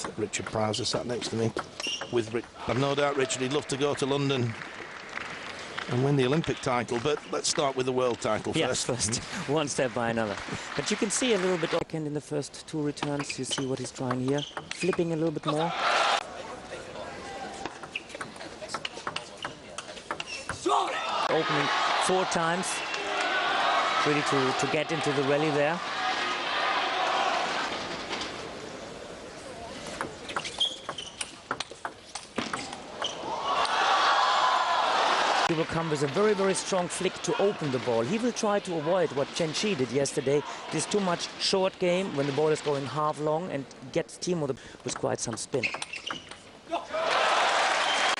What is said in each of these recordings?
with Richard Prowser sat next to me. I've no doubt, Richard, he'd love to go to London and win the Olympic title, but let's start with the world title yes, first. One step by another. But you can see a little bit in the first two returns. You see what he's trying here, flipping a little bit more. Opening 4 times, really to get into the rally there. He will come with a very, very strong flick to open the ball. He will try to avoid what Zhang JIKE did yesterday. This too much short game when the ball is going half long and gets Timo with quite some spin.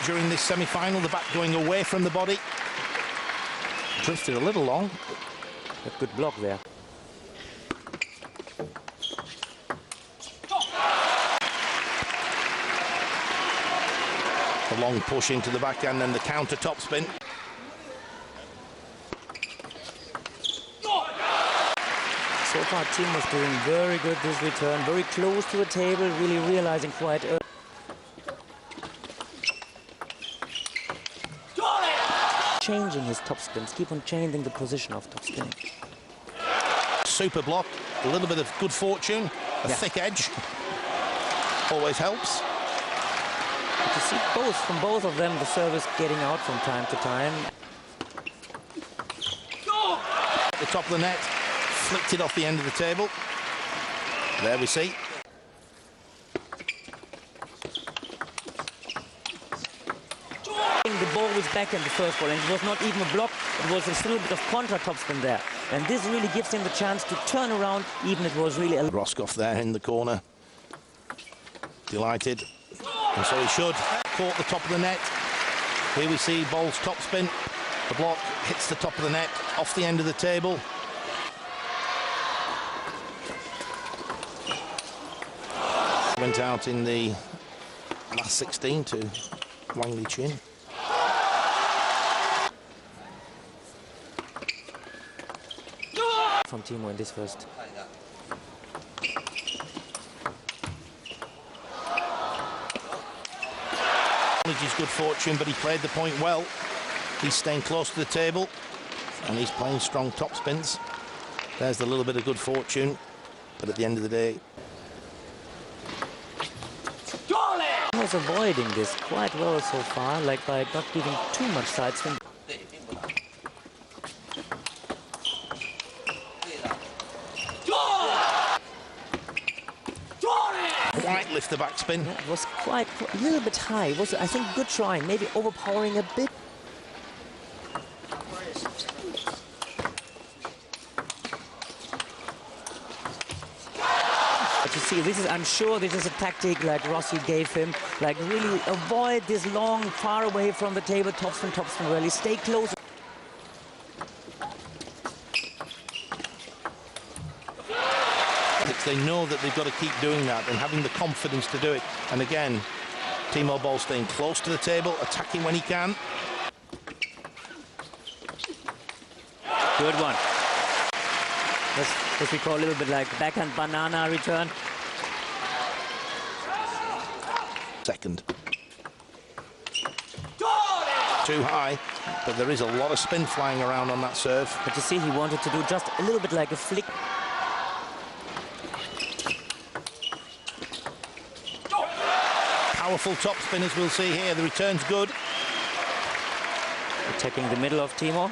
During this semi-final, the bat going away from the body. Drifted a little long. A good block there. A long push into the backhand and the counter topspin. So far, Timo's doing very good this return, very close to the table, really realizing quite early. Changing his topspins, keep on changing the position of topspin. Super block, a little bit of good fortune, a thick edge, always helps. But you see from both of them, the service getting out from time to time. At the top of the net, flicked it off the end of the table. There we see. The ball was back in the first ball, and it was not even a block, it was a little bit of contra topspin there. And this really gives him the chance to turn around, even it was really a... Roscoff there in the corner. Delighted. And so he should. Caught the top of the net. Here we see Boll's topspin. The block hits the top of the net, off the end of the table. Went out in the last 16 to Wang Li Chin. From Timo in this first. His good fortune, but he played the point well. He's staying close to the table and he's playing strong top spins. There's the little bit of good fortune, but at the end of the day, He was avoiding this quite well so far, like by not giving too much side spin. Quite lift the backspin. Yeah, it was quite a little bit high. It was, I think, good trying, maybe overpowering a bit. But you see, this is, I'm sure this is a tactic like Rossi gave him, like really avoid this long, far away from the table, topspin, really stay close. They know that they've got to keep doing that and having the confidence to do it. And again, Timo Boll staying close to the table, attacking when he can. Good one. That's what we call a little bit like backhand banana return. Second. Too high, but there is a lot of spin flying around on that serve. But you see, he wanted to do just a little bit like a flick. Powerful top spin, as we'll see here. The return's good. Attacking the middle of Timo.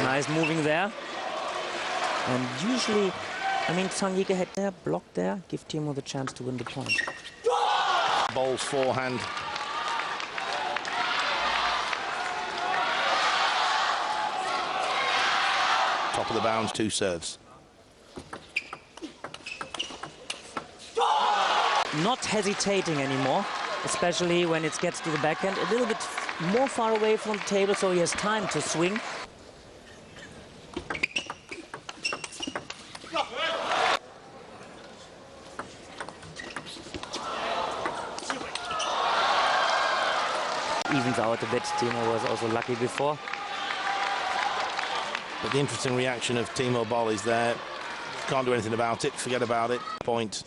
Nice moving there. And usually, I mean, Zhang JIKE had there, blocked there, give Timo the chance to win the point. Boll's forehand. Top of the bounds, 2 serves. Not hesitating anymore, especially when it gets to the backhand. A little bit more far away from the table, so he has time to swing. Evens out a bit. Timo was also lucky before. But the interesting reaction of Timo Boll is there. Can't do anything about it. Forget about it. Point.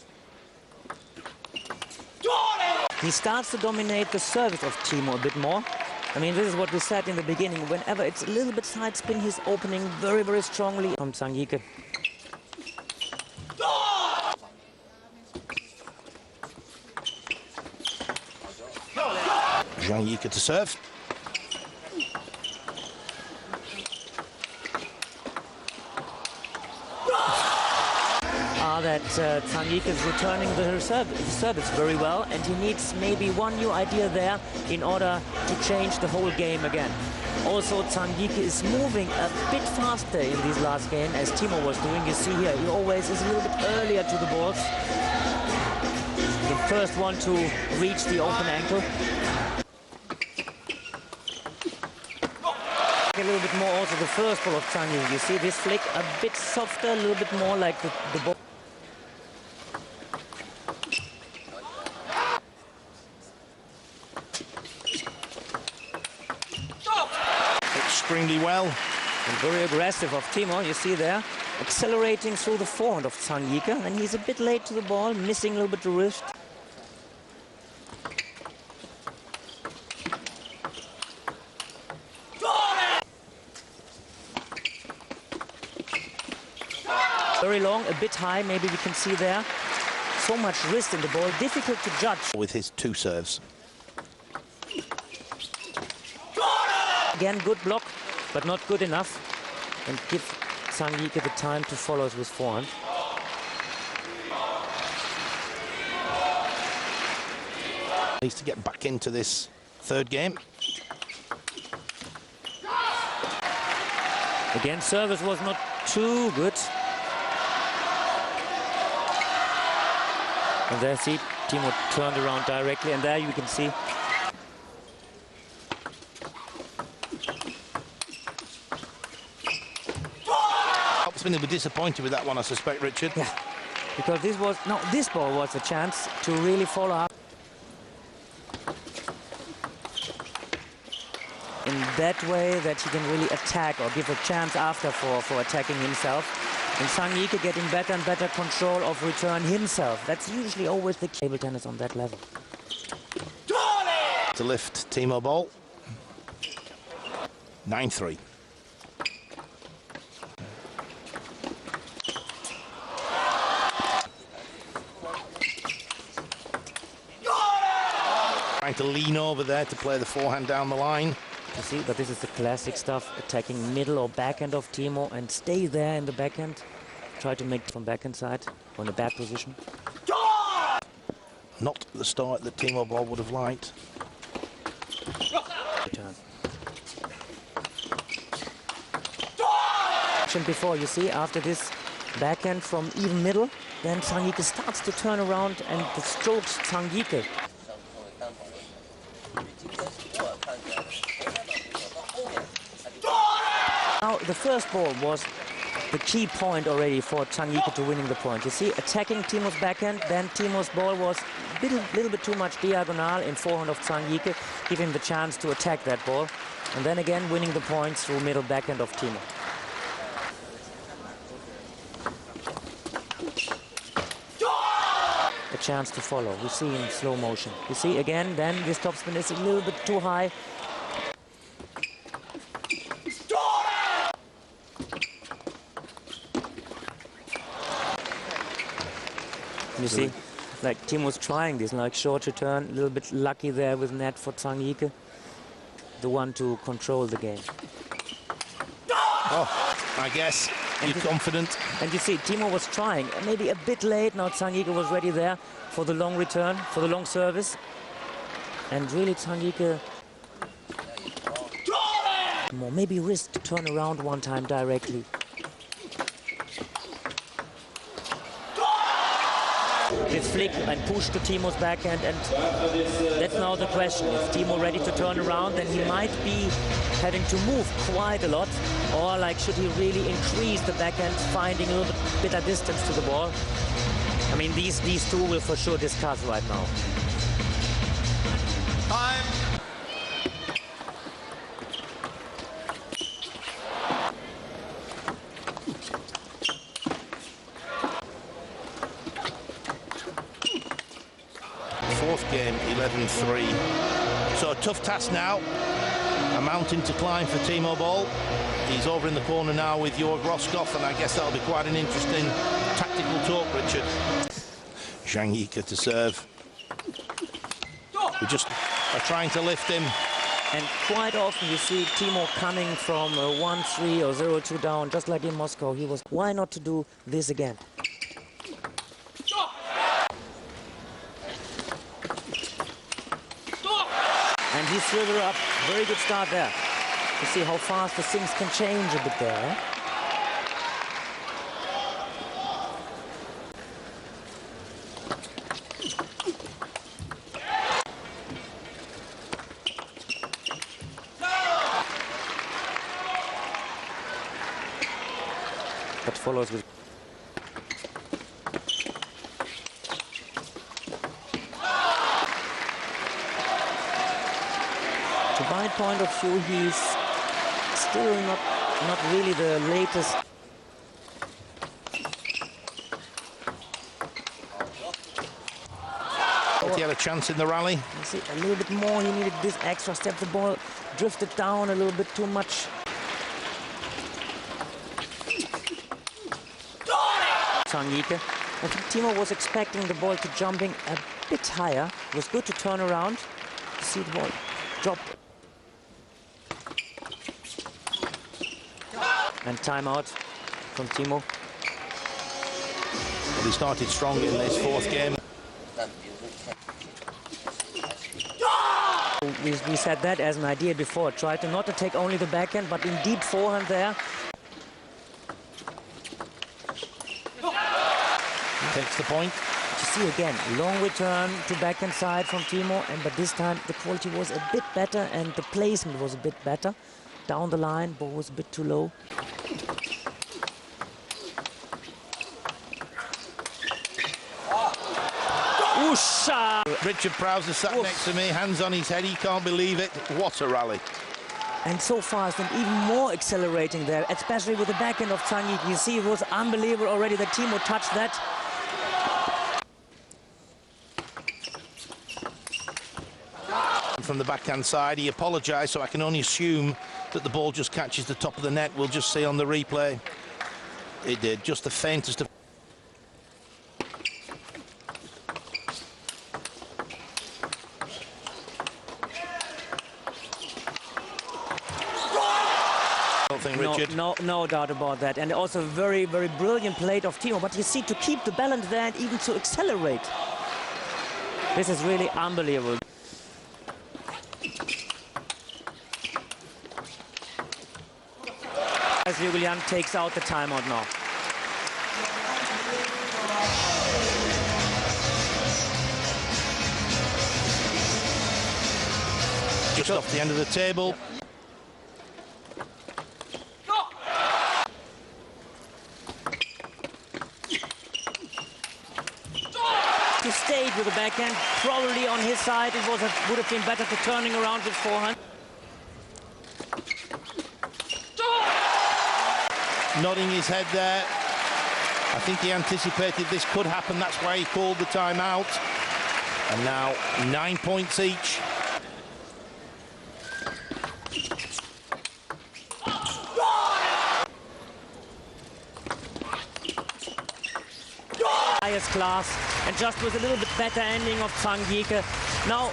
He starts to dominate the service of Timo a bit more. I mean, this is what we said in the beginning. Whenever it's a little bit side spin, he's opening very, very strongly from Zhang JIKE. Zhang JIKE to serve. That Zhang JIKE is returning the service very well, and he needs maybe one new idea there in order to change the whole game again. Also, Zhang JIKE is moving a bit faster in this last game as Timo was doing. You see here, he always is a little bit earlier to the balls. The first one to reach the open ankle. A little bit more also the first ball of Zhang JIKE. You see this flick a bit softer, a little bit more like the ball. Extremely well. And very aggressive of Timo, you see there. Accelerating through the forehand of Zhang JIKE, and he's a bit late to the ball, missing a little bit the wrist. Very long, a bit high, maybe we can see there. So much wrist in the ball, difficult to judge. With his two serves. Again, good block, but not good enough. And give Zhang JIKE the time to follow with forehand. Needs to get back into this third game. Again, service was not too good. And there, see, Timo turned around directly, and there you can see. Topspin will be disappointed with that one, I suspect, Richard. Yeah, because this ball was a chance to really follow up. In that way that he can really attack or give a chance after for attacking himself. And Zhang JIKE getting better and better control of return himself. That's usually always the table tennis on that level. To lift Timo Boll. 9-3. Trying to lean over there to play the forehand down the line. You see, but this is the classic stuff, attacking middle or backhand of Timo and stay there in the backhand. Try to make from backhand side or in a bad position. Not the start that Timo Boll would have liked. Return. Before, you see, after this backhand from even middle, then Zhang JIKE starts to turn around and the strokes Zhang JIKE. Now, the first ball was the key point already for Zhang JIKE to winning the point. You see, attacking Timo's backhand, then Timo's ball was a little bit too much diagonal in forehand of Zhang JIKE, giving him the chance to attack that ball. And then again, winning the points through middle backhand of Timo. A chance to follow. We see in slow motion. You see, again, then this topspin is a little bit too high. You see, like Timo's trying this, like short return, a little bit lucky there with net for Zhang JIKE, the one to control the game. Oh, I guess you're confident. And you see, Timo was trying, maybe a bit late. Now Zhang JIKE was ready there for the long return, for the long service. And really Zhang JIKE, more maybe wrist to turn around one time directly. This flick and push to Timo's backhand, and that's now the question. Is Timo ready to turn around? Then he might be having to move quite a lot, or like should he really increase the backhand, finding a little bit of distance to the ball? I mean, these two will for sure discuss right now. Time. fourth game, 11-3. So a tough task now, a mountain to climb for Timo Boll. He's over in the corner now with Jörg Roscoff, and I guess that'll be quite an interesting tactical talk, Richard. Zhang JIKE to serve. We just are trying to lift him. And quite often you see Timo coming from 1-3 or 0-2 down, just like in Moscow. He was, why not to do this again? And he slithered up. Very good start there. You see how fast the things can change a bit there. That follows with to my point of view, he's still not really the latest. He had a chance in the rally. You see, a little bit more, he needed this extra step. The ball drifted down a little bit too much. Zhang JIKE. I think Timo was expecting the ball to jumping a bit higher. It was good to turn around to see the ball drop. And timeout from Timo. Well, he started strong in this fourth game. We said that as an idea before. Try to not to take only the backhand, but in deep forehand there. Takes the point. You see again, long return to backhand side from Timo, but this time the quality was a bit better and the placement was a bit better. Down the line, ball was a bit too low. Usha! Richard Prowser sat next to me, hands on his head, he can't believe it. What a rally. And so fast and even more accelerating there, especially with the backhand of Zhang JIKE. You see, it was unbelievable already that Timo touched that. From the backhand side, he apologised, so I can only assume that the ball just catches the top of the net. We'll just see on the replay. It did, just the faintest of... Richard. No doubt about that. And also very, very brilliant play of Timo. But you see, to keep the balance there and even to accelerate. This is really unbelievable. As Julian takes out the timeout now. Just off the end of the table. To stay with the backhand, probably on his side, it would have been better to turning around with forehand. Nodding his head there. I think he anticipated this could happen. That's why he called the timeout. And now 9 points each. Highest class, and just with a little bit better ending of Zhang JIKE. Now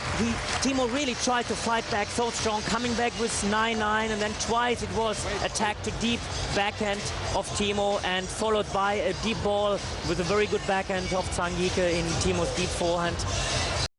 Timo really tried to fight back so strong, coming back with 9-9, and then twice it was attacked to deep backhand of Timo, and followed by a deep ball with a very good backhand of Zhang JIKE in Timo's deep forehand.